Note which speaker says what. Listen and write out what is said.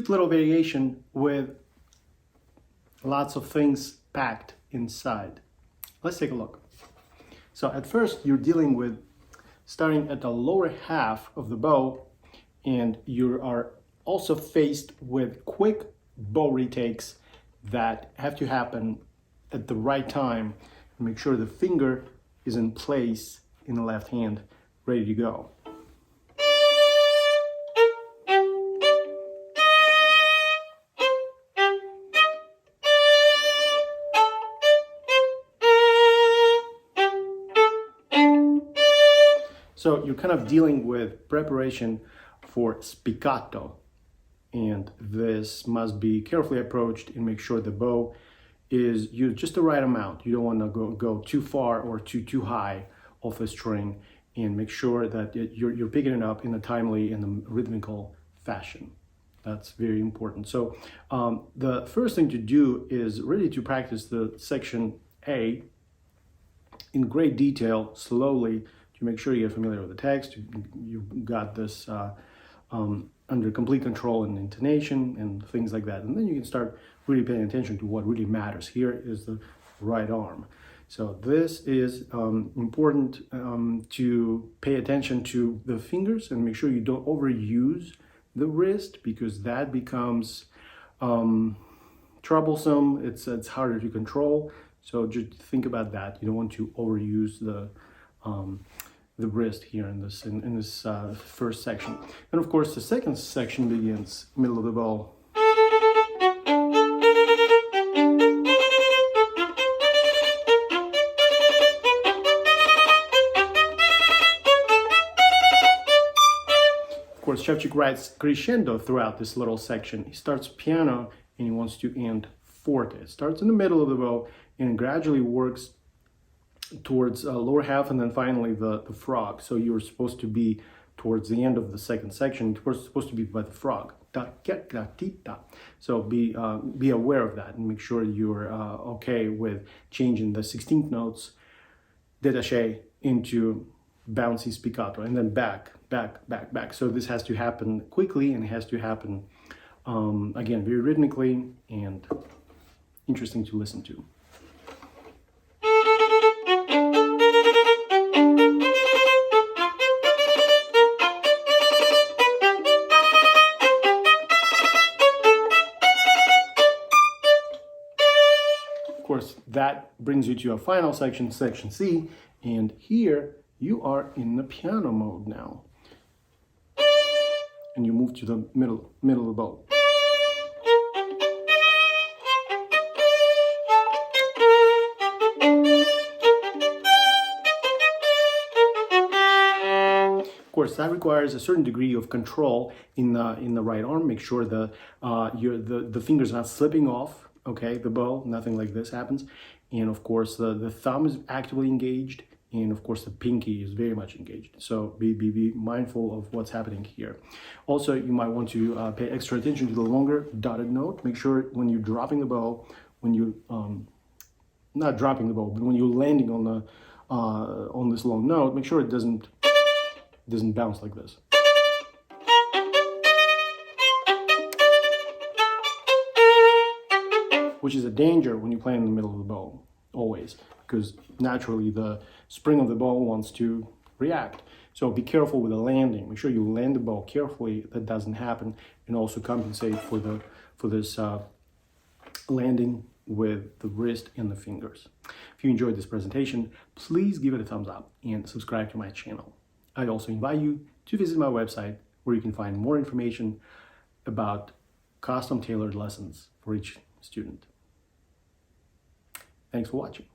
Speaker 1: cute little variation with lots of things packed inside. Let's take a look. So at first you're dealing with starting at the lower half of the bow, and you are also faced with quick bow retakes that have to happen at the right time. Make sure the finger is in place in the left hand, ready to go. So you're kind of dealing with preparation for spiccato, and this must be carefully approached and make sure the bow is used just the right amount. You don't want to go too far or too high off the string, and make sure that you're picking it up in a timely and a rhythmical fashion. That's very important. So the first thing to do is really to practice the section A in great detail, slowly, to make sure you get familiar with the text. You got this under complete control and intonation and things like that. And then you can start really paying attention to what really matters. Here is the right arm. So this is important to pay attention to the fingers and make sure you don't overuse the wrist, because that becomes troublesome. It's harder to control. So just think about that. You don't want to overuse the wrist here in this first section. And of course, the second section begins middle of the bow. Of course, Sevcik writes crescendo throughout this little section. He starts piano and he wants to end forte. It starts in the middle of the bow and gradually works towards lower half, and then finally the frog. So you're supposed to be towards the end of the second section. You're supposed to be by the frog. So be aware of that and make sure you're okay with changing the 16th notes détaché into bouncy spiccato, and then back. So this has to happen quickly, and it has to happen again very rhythmically and interesting to listen to. Of course, that brings you to a final section, section C, and here you are in the piano mode now. And you move to the middle of the bow. Of course, that requires a certain degree of control in the right arm. Make sure the fingers are not slipping off, okay, the bow. Nothing like this happens. And of course, the thumb is actively engaged, and of course the pinky is very much engaged. So be mindful of what's happening here. Also, you might want to pay extra attention to the longer dotted note. Make sure when you're dropping the bow, when you not dropping the bow, but when you're landing on this long note, make sure it doesn't bounce like this. Which is a danger when you play in the middle of the bow, always, because naturally the spring of the bow wants to react. So be careful with the landing. Make sure you land the bow carefully. That doesn't happen, and also compensate for this landing with the wrist and the fingers. If you enjoyed this presentation, please give it a thumbs up and subscribe to my channel. I also invite you to visit my website, where you can find more information about custom tailored lessons for each student. Thanks for watching.